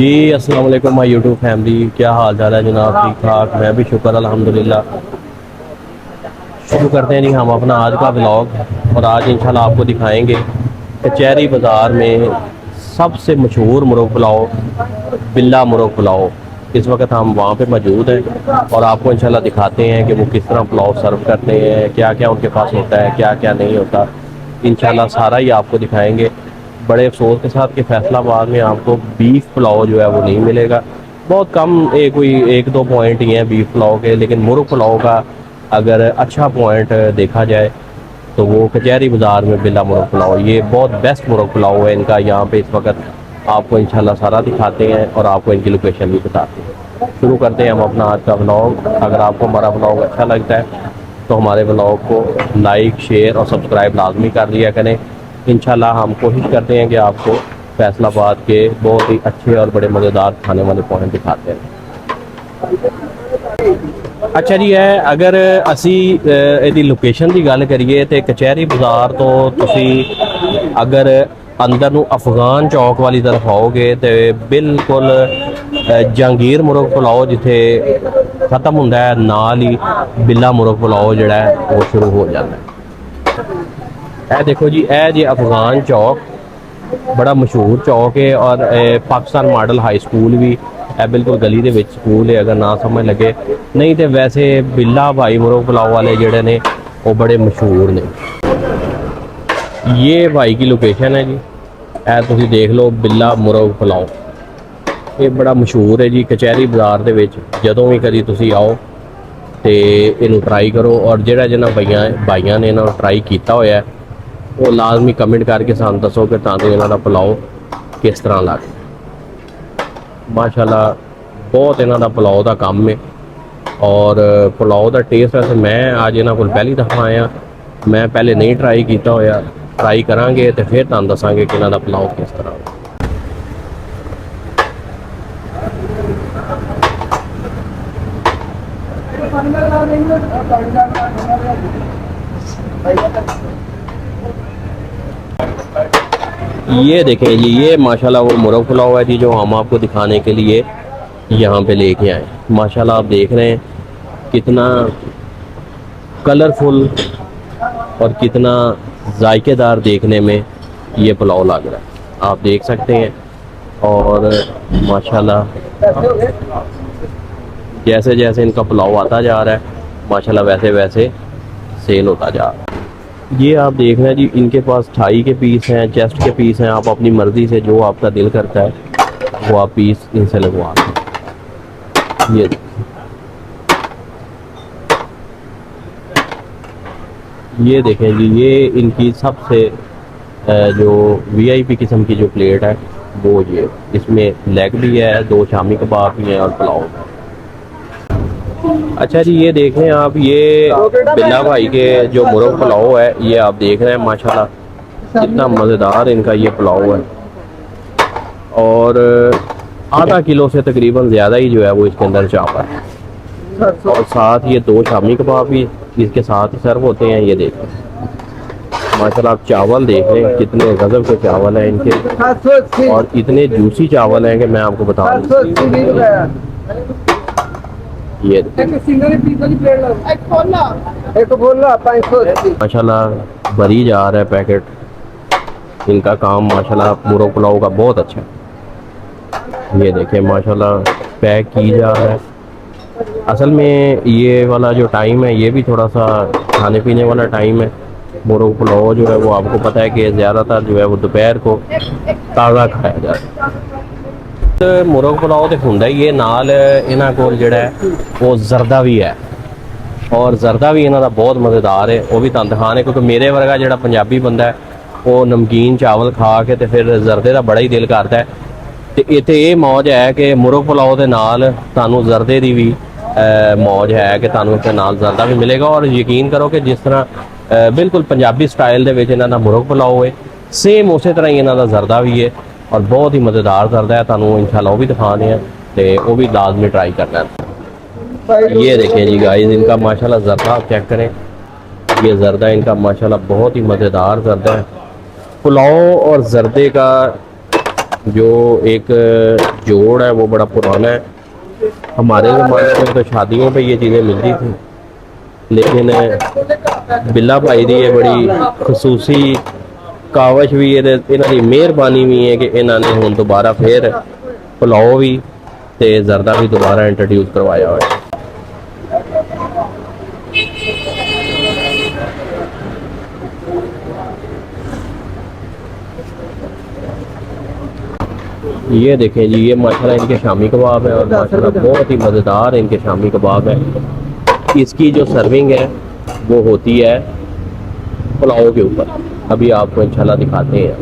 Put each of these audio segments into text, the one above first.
जी अस्सलाम वालेकुम my YouTube family, क्या हाल चाल है जनाब? ठीक ठाक, मैं भी शुक्र अल्हम्दुलिल्लाह। शुरू करते हैं जी हम अपना आज का ब्लॉग। और आज इंशाल्लाह आपको दिखाएंगे कचहरी बाज़ार में सबसे मशहूर मुर्ग पुलाव, बिल्ला मुर्ग पुलाव। इस वक्त हम वहाँ पे मौजूद हैं और आपको इंशाल्लाह दिखाते हैं कि वो किस तरह पुलाव सर्व करते हैं, क्या क्या उनके पास होता है, क्या क्या नहीं होता। इंशाल्लाह सारा ही आपको दिखाएंगे। बड़े अफसोस के साथ कि फैसलाबाद में आपको बीफ पुलाव जो है वो नहीं मिलेगा। बहुत कम कोई एक दो पॉइंट ही हैं बीफ पुलाव के, लेकिन मुर्ग पुलाव का अगर अच्छा पॉइंट देखा जाए तो वो कचहरी बाज़ार में बिल्ला मुर्ग पुलाव, ये बहुत बेस्ट मुर्ग पुलाव है इनका। यहाँ पे इस वक्त आपको इंशाल्लाह सारा दिखाते हैं और आपको इनकी लोकेशन भी बताते हैं। शुरू करते हैं हम अपना आज का ब्लॉग। अगर आपको हमारा ब्लॉग अच्छा लगता है तो हमारे ब्लॉग को लाइक, शेयर और सब्सक्राइब लाजमी कर लिया करें। इंशाल्लाह हम कोशिश करते हैं कि आपको फैसलाबाद के बहुत ही अच्छे और बड़े मज़ेदार खाने वाले पॉइंट दिखाते हैं। अच्छा जी है, अगर असी ਇਹਦੀ ਲੋਕੇਸ਼ਨ ਦੀ ਗੱਲ ਕਰੀਏ ਤੇ ਕਚਹਿਰੀ ਬਾਜ਼ਾਰ ਤੋਂ ਤੁਸੀਂ ਅਗਰ ਅੰਦਰ ਨੂੰ ਅਫਗਾਨ ਚੌਕ ਵਾਲੀ ਤਰਫ ਆਓਗੇ ਤੇ ਬਿਲਕੁਲ ਜਹਾਂਗੀਰ ਮੁਰਗ ਪੁਲਾਓ ਜਿੱਥੇ ਖਤਮ ਹੁੰਦਾ ਹੈ, ਨਾਲ ਹੀ ਬਿੱਲਾ ਮੁਰਗ ਪੁਲਾਓ ਜਿਹੜਾ ਹੈ ਉਹ ਸ਼ੁਰੂ ਹੋ ਜਾਂਦਾ ਹੈ। ਇਹ ਦੇਖੋ ਜੀ, ਇਹ ਜੀ ਅਫਗਾਨ ਚੌਕ बड़ा मशहूर चौक है और पाकिस्तान मॉडल हाई स्कूल भी है, बिल्कुल गली के विच स्कूल है, अगर ना समझ लगे। नहीं तो वैसे बिल्ला भाई मुर्ग पुलाव वाले जोड़े ने वो बड़े मशहूर ने। ये भाई की लोकेशन है जी, ऐ तुसी देख लो बिल्ला मुर्ग पुलाव। ये बड़ा मशहूर है जी कचहरी बाज़ार के विच। जदों भी कभी तुसी आओ तो इनू ट्राई करो। और जिहड़ा जिन्हां भाइयों ने इन्हां ट्राई किया होया है वो लाजमी कमेंट करके सानू दसो कि तां इन्हां दा पुलाव किस तरह लगदा। माशाल्लाह बहुत इन्हां दा पुलाव दा काम है और पुलाव दा टेस्ट वैसे मैं आज इन्हां कोल पहली दफ़ा आया, मैं पहले नहीं ट्राई किया होया। ट्राई करांगे तो फिर तुहानू दसांगे कि इन्हां दा पुलाव किस तरह। ये देखें जी, ये माशाल्लाह वो मुर्ग पुलाव है जी जो हम आपको दिखाने के लिए यहाँ पे लेके आए। माशाल्लाह आप देख रहे हैं कितना कलरफुल और कितना जायकेदार देखने में ये पुलाव लग रहा है, आप देख सकते हैं। और माशाल्लाह जैसे जैसे इनका पुलाव आता जा रहा है माशाल्लाह वैसे वैसे सेल होता जा रहा है। ये आप देख रहे हैं जी, इनके पास थाई के पीस हैं, चेस्ट के पीस हैं। आप अपनी मर्ज़ी से जो आपका दिल करता है वो आप पीस इनसे लगवा दें। ये देखें जी, ये इनकी सबसे जो वीआईपी किस्म की जो प्लेट है वो ये, इसमें लेग भी है, दो शामी कबाब भी हैं और पुलाव। अच्छा जी, ये देखें आप, ये बिल्ला भाई के जो मुर्ग पुलाव है ये आप देख रहे हैं माशाल्लाह कितना मज़ेदार इनका ये पुलाव है। और आधा किलो से तकरीबन ज़्यादा ही जो है वो इसके अंदर चावल है और साथ ये दो शामी कबाब भी इसके साथ ही सर्व होते हैं। ये देखें माशाल्लाह, आप चावल देख रहे हैं कितने गज़ब के चावल हैं इनके और इतने जूसी चावल हैं कि मैं आपको बता दूँ। ये माशाल्लाह भरी जा रहा है पैकेट। इनका काम माशाल्लाह मुर्ग पुलाव का बहुत अच्छा है। ये देखें माशाल्लाह पैक की जा रहा है। असल में ये वाला जो टाइम है ये भी थोड़ा सा खाने पीने वाला टाइम है। मुर्ग पुलाव जो है वो आपको पता है कि ज़्यादातर जो है वो दोपहर को ताज़ा खाया जाता है। मुर्ग पुलाव तो होंदा ही है, नाल इन्हां कोल जिहड़ा है वो जरदा भी है और जरदा भी इन्हां दा बहुत मज़ेदार है। वो भी तुहानू दिखाने, क्योंकि मेरे वर्गा जिहड़ा पंजाबी बंदा है वो नमकीन चावल खा के तो फिर जरदे का बड़ा ही दिल करता है। तो इत्थे ये मौज है कि मुर्ग पुलाव के नाल तुहानू जरदे की भी मौज है कि तुहानू इसके नाल जरदा भी मिलेगा। और यकीन करो कि जिस तरह बिल्कुल पंजाबी स्टाइल दे विच इन्हां दा मुर्ग पुलाव है, सेम उस तरह ही इन्हां दा जरदा भी है और बहुत ही मज़ेदार जरदा है। तुहानू इंशाल्लाह वो भी दिखाने हैं तो वो भी लाजमी ट्राई करना है। ये देखें जी गाइस, इनका माशाल्लाह जरदा आप चेक करें, ये जरदा इनका माशाल्लाह बहुत ही मज़ेदार जरदा है। पुलाव और जरदे का जो एक जोड़ है वो बड़ा पुराना है। हमारे ज़माने में तो शादियों पे ये चीज़ें मिलती थी, लेकिन बिल्ला भाई दी ये बड़ी खसूसी कावश भी ये इन्हों की मेहरबानी भी है कि इन्होंने हुण दोबारा फिर पुलाव भी ते जरदा भी दोबारा इंट्रोड्यूस करवाया हुआ है। ये देखें जी, ये माशाल्लाह इनके शामी कबाब है और माशाल्लाह बहुत ही मज़ेदार इनके शामी कबाब है। इसकी जो सर्विंग है वो होती है पुलाव के ऊपर। अभी आपको इंशाल्लाह दिखाते हैं।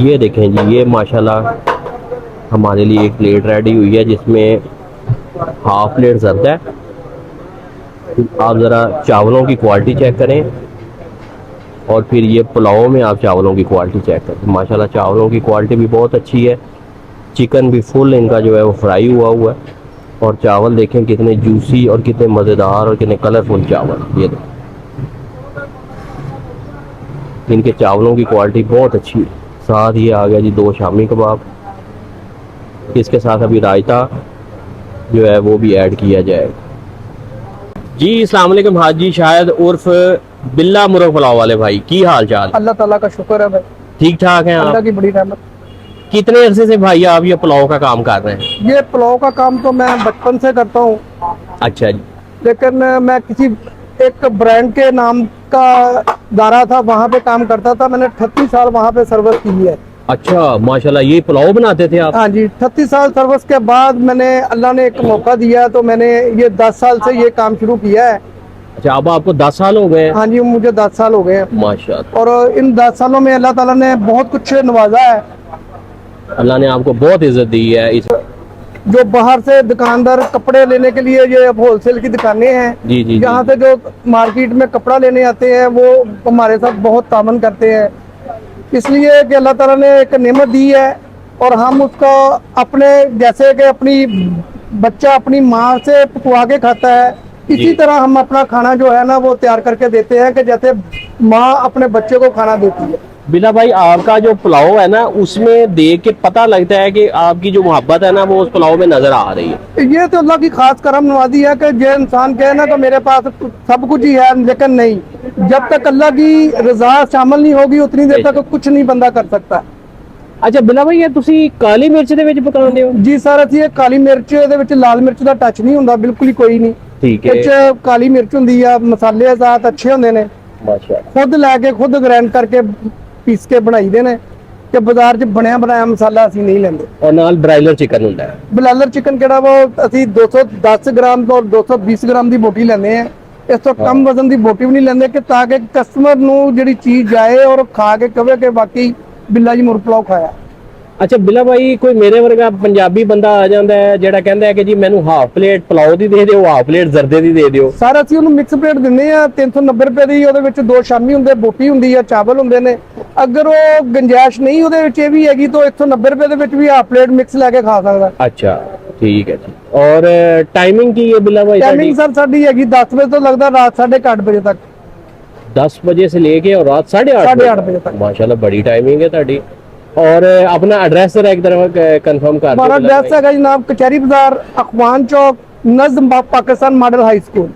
ये देखें जी, ये माशाल्लाह हमारे लिए एक प्लेट रेडी हुई है जिसमें हाफ प्लेट जर्दा है। आप ज़रा चावलों की क्वालिटी चेक करें और फिर ये पुलाव में आप चावलों की क्वालिटी चेक करें। माशाल्लाह चावलों की क्वालिटी भी बहुत अच्छी है। चिकन भी फुल इनका जो है वो फ्राई हुआ है और चावल देखें कितने जूसी और कितने मज़ेदार और कितने कलरफुल चावल। ये देखें इनके चावलों की क्वालिटी बहुत अच्छी है। साथ ये आ गया जी 2 शामी कबाब। इसके साथ अभी रायता जो है वो भी ऐड किया जाएगा। जी अस्सलाम वालेकुम हाजी शायद उर्फ बिल्ला मुर्ग पुलाव वाले भाई, की हाल चाल? अल्लाह ताला का शुक्र है भाई, ठीक ठाक हैं अल्लाह आप? की बड़ी रहमत। कितने अरसे से भाई आप ये पुलाव का काम कर रहे हैं? ये पुलाव का काम तो मैं बचपन से करता हूँ, अच्छा जी। लेकिन मैं किसी एक ब्रांड के नाम का दारा था, वहाँ पे काम करता था। मैंने 38 साल वहाँ पे सर्विस की है। अच्छा माशाल्लाह, ये पुलाव बनाते थे आप? हाँ जी, 38 साल सर्विस के बाद मैंने अल्लाह ने एक मौका दिया तो मैंने ये 10 साल से ये काम शुरू किया है। अच्छा, अब आपको 10 साल हो गए? हाँ जी, मुझे 10 साल हो गए हैं। माशाल्लाह, और इन 10 सालों में अल्लाह ताला ने बहुत कुछ नवाजा है। अल्लाह ने आपको बहुत इज्जत दी है। इस जो बाहर से दुकानदार कपड़े लेने के लिए, ये होलसेल की दुकानें हैं, जी जी यहाँ से जो मार्केट में कपड़ा लेने आते हैं वो हमारे साथ बहुत तामन करते हैं, इसलिए कि अल्लाह ताला ने एक नेमत दी है और हम उसका अपने, जैसे कि अपनी बच्चा अपनी माँ से पकवा के खाता है, इसी तरह हम अपना खाना जो है ना वो तैयार करके देते हैं कि जैसे माँ अपने बच्चे को खाना देती है। बिल्ला भाई, आपका जो पुलाव है ना उसमें देख के पता लगता है कि आपकी जो मोहब्बत है ना वो उस पुलाव में नजर आ रही है। ये तो अल्लाह की खास करम नवाजी है कि जो इंसान कहे ना तो मेरे पास सब कुछ ही है, लेकिन नहीं, जब तक अल्लाह की रजा शामिल नहीं होगी उतनी देर तक कुछ नहीं बंदा कर सकता। अच्छा बिल्ला भाई, ये ਤੁਸੀਂ ਕਾਲੀ ਮਿਰਚ ਦੇ ਵਿੱਚ ਪਕਾਉਂਦੇ ਹੋ? जी सर, ਅਸੀਂ ਕਾਲੀ ਮਿਰਚ ਦੇ ਵਿੱਚ ਲਾਲ ਮਿਰਚ ਦਾ ਟੱਚ ਨਹੀਂ ਹੁੰਦਾ, ਬਿਲਕੁਲ ਹੀ ਕੋਈ ਨਹੀਂ। ਠੀਕ ਵਿੱਚ ਹੈ, ਕਾਲੀ ਮਿਰਚ ਹੁੰਦੀ ਆ, ਮਸਾਲੇ ਸਾਥ ਅੱਛੇ ਹੁੰਦੇ ਨੇ, ਮਾਸ਼ਾਅੱਲਾ। ਖੁਦ ਲੈ ਕੇ ਖੁਦ ਗ੍ਰਾਈਂਡ ਕਰਕੇ ਪੀਸ ਕੇ ਬਣਾਈਦੇ ਨੇ ਕਿ ਬਾਜ਼ਾਰ 'ਚ ਬਣਿਆ ਬਣਾਇਆ ਮਸਾਲਾ ਅਸੀਂ ਨਹੀਂ ਲੈਂਦੇ। ਔਰ ਨਾਲ ਬ੍ਰਾਇਲਰ ਚਿਕਨ ਹੁੰਦਾ ਹੈ। ਬਲਾਲਰ ਚਿਕਨ ਕਿਹੜਾ ਵਾ, ਅਸੀਂ 210 ਗ੍ਰਾਮ ਤੋਂ 220 ਗ੍ਰਾਮ ਦੀ ਬੋਟੀ ਲੈਂਦੇ ਆ। ਇਸ ਤੋਂ ਕਮ ਵਜ਼ਨ ਦੀ ਬੋਟੀ ਵੀ ਨਹੀਂ ਲੈਂਦੇ ਕਿ ਤਾਂ ਕਿ ਕਸਟਮਰ ਨੂੰ ਜਿਹੜੀ ਚੀਜ਼ ਜਾਏ ਔਰ ਖਾ ਕੇ ਕਹੇ ਕਿ ਵਾਕਈ ਬਿੱਲਾ ਜੀ ਮੁਰਗ ਪੁਲਾਓ ਖਾਇਆ। ਅੱਛਾ ਬਿੱਲਾ ਭਾਈ, ਕੋਈ ਮੇਰੇ ਵਰਗਾ ਪੰਜਾਬੀ ਬੰਦਾ ਆ ਜਾਂਦਾ ਹੈ ਜਿਹੜਾ ਕਹਿੰਦਾ ਹੈ ਕਿ ਜੀ ਮੈਨੂੰ ਹਾਫ ਪਲੇਟ ਪੁਲਾਓ ਦੀ ਦੇ ਦਿਓ, ਹਾਫ ਪਲੇਟ ਜ਼ਰਦੇ ਦੀ ਦੇ ਦਿਓ। ਸਰ ਅਸੀਂ ਉਹਨੂੰ ਮਿਕਸ ਪਲੇਟ ਦਿੰਦੇ ਆ 390 ਰੁਪਏ ਦੀ, ਉਹਦੇ ਵਿੱਚ 2 ਸ਼ਾਮੀ ਹੁੰਦੇ, ਬੋਟੀ ਹੁੰਦੀ ਆ, ਚਾਵਲ ਹੁੰਦੇ ਨੇ। ਅਗਰ ਉਹ ਗੁੰਜਾਇਸ਼ ਨਹੀਂ ਉਹਦੇ ਵਿੱਚ ਇਹ ਵੀ ਹੈਗੀ ਤਾਂ 190 ਰੁਪਏ ਦੇ ਵਿੱਚ ਵੀ ਹਾਫ ਪਲੇਟ ਮਿਕਸ ਲੈ ਕੇ ਖਾ ਸਕਦਾ। अच्छा ठीक है जी। और टाइमिंग की है बिल्ला भाई? ਟਾਈਮਿੰਗ ਸਰ ਸਾਡੀ ਹੈਗੀ 10 ਵਜੇ ਤੋਂ ਲੱਗਦਾ ਰਾਤ 8:30 ਵਜੇ ਤੱਕ। 10 बजे से लेके और रात 8:30 8:30 बजे तक। माशाल्लाह बड़ी टाइमिंग है ਤੁਹਾਡੀ। और अपना एड्रेस जरा एक तरह कंफर्म कर हमारा दो बिल्ला एड्रेस है जनाब कचहरी बाजार, अखवान चौक, नज़्म पाकिस्तान मॉडल हाई स्कूल।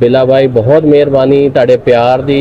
बिल्ला भाई बहुत मेहरबानी ਤੁਹਾਡੇ ਪਿਆਰ ਦੀ।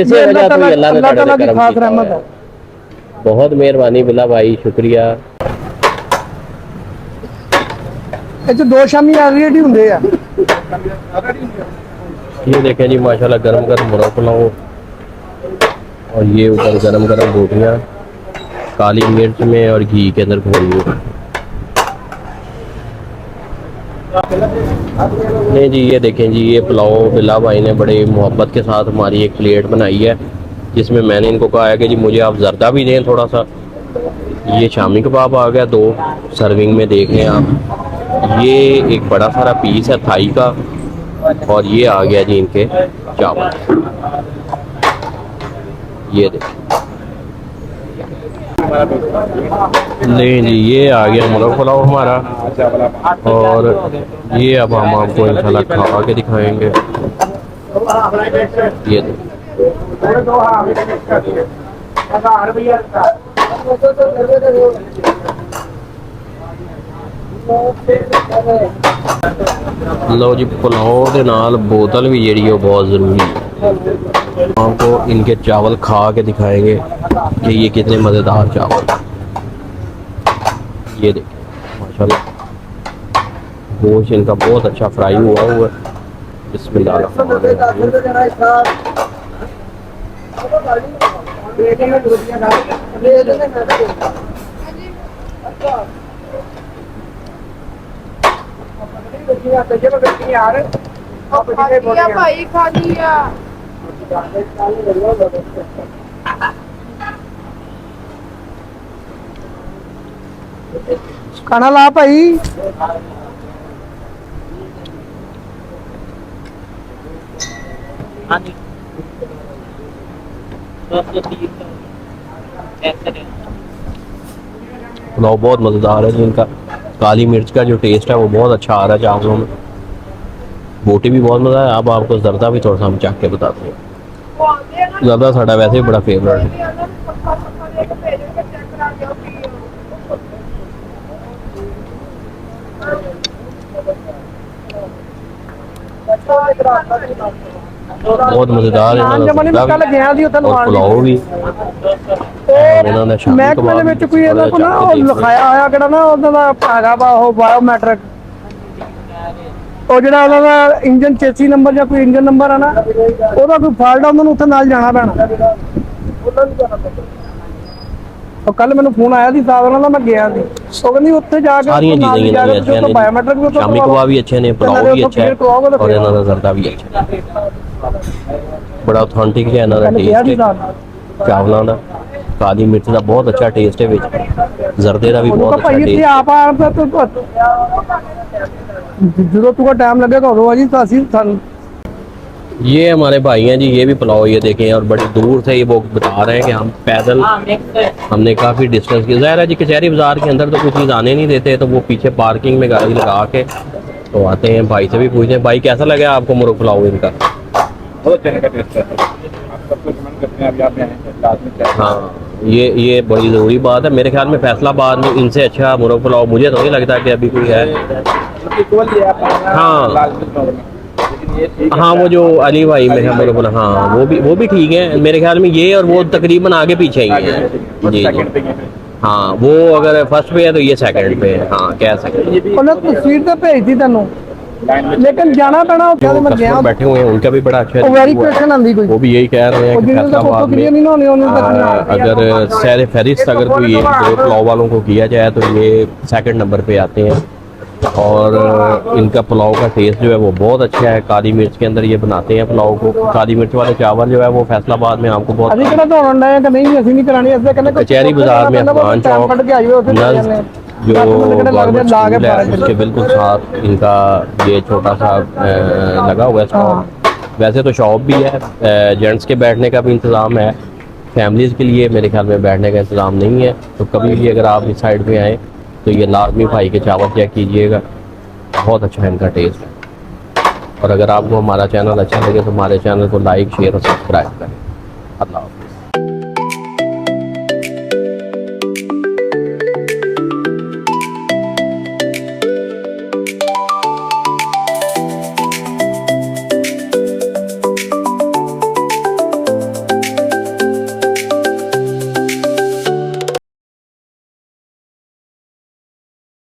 ਇਸੇ वजह ਤੋਂ अल्लाह ने ਤੁਹਾਡੇ ਤੇ करम खास रहमत किया। है। बहुत मेहरबानी बिल्ला भाई, शुक्रिया। ਇਹ 'ਚ 2 ਸ਼ਾਮੀ ऑलरेडी ਹੁੰਦੇ आ। ये देखें जी माशाल्लाह गरम गरम मुर्गा पुलाव और ये ऊपर गरम गरम रोटियाँ काली मिर्च में और घी के अंदर भरी हुई। नहीं जी, ये देखें जी, ये पुलाव बिल्ला भाई ने बड़े मोहब्बत के साथ हमारी एक प्लेट बनाई है जिसमें मैंने इनको कहा है कि जी मुझे आप जर्दा भी दें थोड़ा सा। ये शामी कबाब आ गया 2 सर्विंग में, देखें आप। ये एक बड़ा सारा पीस है थाई का और ये आ गया जी इनके चावल। ये देखें, नहीं जी, ये आ गया मुर्गा पुलाव हमारा और ये अब हम आपको इंशाल्लाह खा के दिखाएंगे। ये देखें। लो जी, पुलाव के नाल बोतल भी जी वो बहुत ज़रूरी है। आपको इनके चावल खा के दिखाएंगे कि ये कितने मज़ेदार चावल। ये देखिए माशाल्लाह, गोश्त इनका बहुत अच्छा फ्राई हुआ है। बिस्मिल्लाह। भाई खा लिया। खाना ला भाई। पुलाव बहुत मज़ेदार है जी इनका। काली मिर्च का जो टेस्ट है वो बहुत अच्छा आ रहा है चावलों में। बोटी भी बहुत मज़ा है। अब आपको जर्दा भी थोड़ा सा हम चाक के बताते हैं। जर्दा साड़ा वैसे ही बड़ा फेवरेट है। बहुत मज़ेदार है जमाने में कल गया सी उत्थे और पुलाव भी। महकमे ਦੇ ਵਿੱਚ ਕੋਈ ਇਹਦਾ ਕੋ ਨਾ ਉਹ ਲਿਖਾਇਆ ਆਇਆ ਕਿਹੜਾ ਨਾ ਉਹਦਾ ਦਾ ਹੈਗਾ ਵਾ ਉਹ ਬਾਇਓਮੈਟ੍ਰਿਕ, ਉਹ ਜਿਹੜਾ ਉਹਨਾਂ ਦਾ ਇੰਜਨ ਚੇਸੀ ਨੰਬਰ ਜਾਂ ਕੋਈ ਇੰਜਨ ਨੰਬਰ ਹੈ ਨਾ ਉਹਦਾ ਕੋਈ ਫਾਲਟ ਆ, ਉਹਨਾਂ ਨੂੰ ਉੱਥੇ ਨਾਲ ਜਾਣਾ ਪੈਣਾ। ਉਹ ਕੱਲ ਮੈਨੂੰ ਫੋਨ ਆਇਆ ਸੀ ਸਾਹ ਉਹਨਾਂ ਦਾ, ਮੈਂ ਗਿਆ ਸੀ। ਉਹ ਕਹਿੰਦੀ ਉੱਥੇ ਜਾ ਕੇ ਸਾਰੀਆਂ ਚੀਜ਼ਾਂ ਹੀ ਇਹਨਾਂ ਦੀਆਂ ਅੱਛੀਆਂ ਨੇ। ਬਾਇਓਮੈਟ੍ਰਿਕ ਵੀ ਸ਼ਾਮੀ ਕਬਾਬ भी अच्छे ने, पुलाव भी अच्छा है और ਇਹਨਾਂ ਦਾ ਜ਼ਰਦਾ ਵੀ अच्छा है। बड़ा ऑथेंटिक है ਇਹਨਾਂ ਦਾ टेस्ट ਚਾਵਲਾਂ ਦਾ। काली मिर्च का बहुत अच्छा टेस्ट है, जरदे का भी बहुत अच्छा टेस्ट। आप जो तुमको टाइम लगेगा उदो जी ये हमारे भाई हैं जी, ये भी पुलाव ये देखें, और बड़ी दूर से ये वो बता रहे हैं कि हम पैदल हमने काफ़ी डिस्टेंस किया। ज़ाहिर है जी, कचहरी बाज़ार के अंदर तो कोई चीज़ आने नहीं देते, तो वो पीछे पार्किंग में गाड़ी लगा के तो आते हैं। भाई से भी पूछते हैं, भाई कैसा लगा आपको मुर्ग पुलाव इनका? बहुत अच्छा टेस्ट है। आप सबको रिकमेंड करते हैं, अभी आप यहाँ हैं साथ में। हाँ, ये बड़ी ज़रूरी बात है। मेरे ख्याल में फैसलाबाद में इनसे अच्छा मुर्ग पुलाव मुझे तो नहीं लगता कि अभी कोई है। हाँ हाँ, वो जो अली भाई में है मुर्ग पुलाव, हाँ वो भी ठीक है मेरे ख्याल में। ये और वो तकरीबन आगे पीछे ही है जी जी। हाँ, वो अगर फर्स्ट पे है तो ये सेकंड पे है। हाँ, कह सकते हैं। उन्हें तस्वीर तो भेज दी तेनों, लेकिन जाना पैना कस्टमर बैठे हुए हैं उनका भी बड़ा अच्छा है। वेरिफिकेशन आंदी कोई, वो भी यही कह रहे हैं कि फैसलाबाद में अगर सैर फहरिस्त अगर कोई ये पुलाव वालों को किया जाए तो ये सेकंड नंबर पे आते हैं। और इनका पुलाव का टेस्ट जो है वो बहुत अच्छा है। काली मिर्च के अंदर ये बनाते हैं पुलाव को। काली मिर्च वाले चावल जो है वो फैसलाबाद में आपको बहुत कचहरी बाजार में अफगान चौक नज़ जो गवर्नमेंट स्कूल है उसके बिल्कुल साथ इनका ये छोटा सा लगा हुआ है स्टॉल। वैसे तो शॉप भी है, जेंट्स के बैठने का भी इंतज़ाम है। फैमिलीज़ के लिए मेरे ख्याल में बैठने का इंतज़ाम नहीं है। तो कभी भी अगर आप इस साइड पे आएँ तो ये लाजमी भाई के चावल चेक कीजिएगा, बहुत अच्छा है इनका टेस्ट। और अगर आपको हमारा चैनल अच्छा लगे तो हमारे चैनल को लाइक शेयर और सब्सक्राइब करें। अल्लाह।